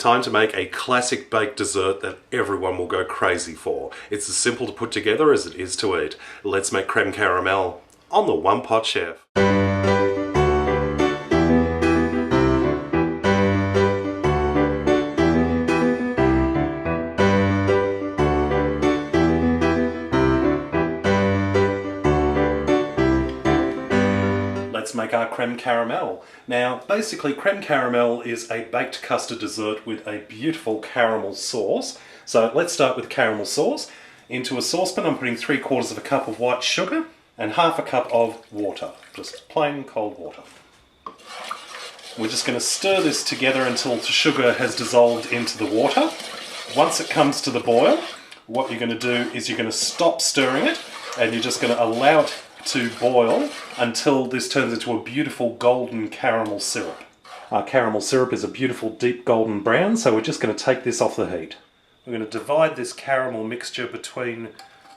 time to make a classic baked dessert that everyone will go crazy for. It's as simple to put together as it is to eat. Let's make creme caramel on the One Pot Chef. Let's make our creme caramel. Now, basically creme caramel is a baked custard dessert with a beautiful caramel sauce. So let's start with caramel sauce. Into a saucepan I'm putting 3/4 cup of white sugar and 1/2 cup of water, just plain cold water. We're just going to stir this together until the sugar has dissolved into the water. Once it comes to the boil, what you're going to do is you're going to stop stirring it and you're just going to allow it to boil until this turns into a beautiful golden caramel syrup. Our caramel syrup is a beautiful deep golden brown, so we're just going to take this off the heat. We're going to divide this caramel mixture between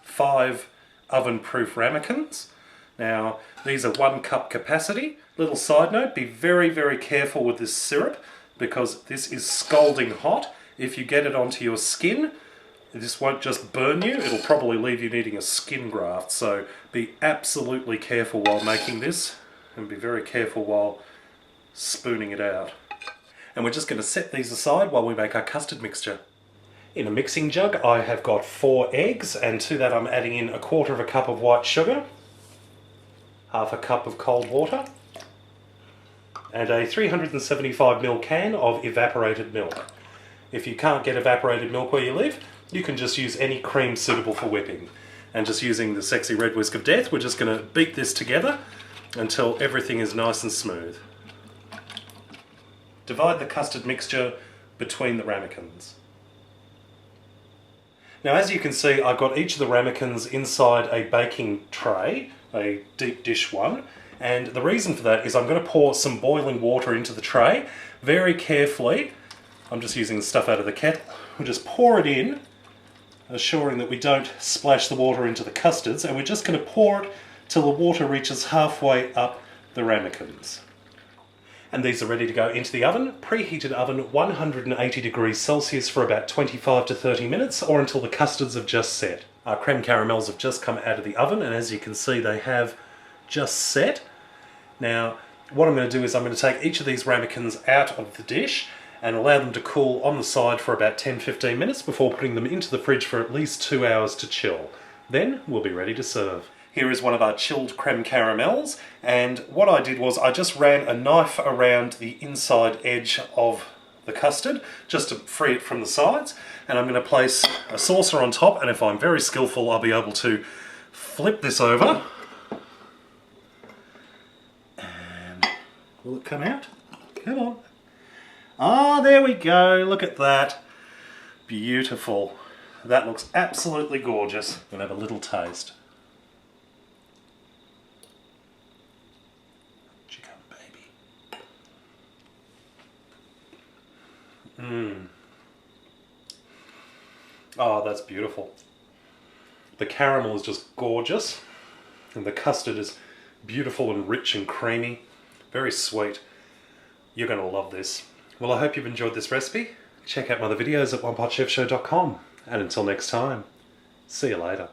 5 oven-proof ramekins. Now, these are 1 cup capacity. Little side note, be very, very careful with this syrup because this is scalding hot. If you get it onto your skin, this won't just burn you, it'll probably leave you needing a skin graft, so be absolutely careful while making this and be very careful while spooning it out. And we're just going to set these aside while we make our custard mixture. In a mixing jug I have got 4 eggs, and to that I'm adding in 1/4 cup of white sugar, 1/2 cup of cold water, and a 375ml can of evaporated milk. If you can't get evaporated milk where you live, you can just use any cream suitable for whipping. And just using the sexy red whisk of death, we're just going to beat this together until everything is nice and smooth. Divide the custard mixture between the ramekins. Now, as you can see, I've got each of the ramekins inside a baking tray, a deep dish one, and the reason for that is I'm going to pour some boiling water into the tray very carefully. I'm just using the stuff out of the kettle. We'll just pour it in, assuring that we don't splash the water into the custards, and we're just going to pour it till the water reaches halfway up the ramekins. And these are ready to go into the oven. Preheated oven, 180 degrees Celsius for about 25 to 30 minutes, or until the custards have just set. Our creme caramels have just come out of the oven, and as you can see they have just set. Now, what I'm going to do is I'm going to take each of these ramekins out of the dish and allow them to cool on the side for about 10-15 minutes before putting them into the fridge for at least 2 hours to chill. Then we'll be ready to serve. Here is one of our chilled creme caramels, and what I did was I just ran a knife around the inside edge of the custard just to free it from the sides, and I'm going to place a saucer on top, and if I'm very skillful I'll be able to flip this over. And will it come out? Come on. Ah, there we go, look at that. Beautiful. That looks absolutely gorgeous. I'm going to have a little taste. Here you come, baby. Oh, that's beautiful. The caramel is just gorgeous, and the custard is beautiful and rich and creamy. Very sweet. You're going to love this. Well, I hope you've enjoyed this recipe. Check out my other videos at OnePotChefShow.com. And until next time, see you later.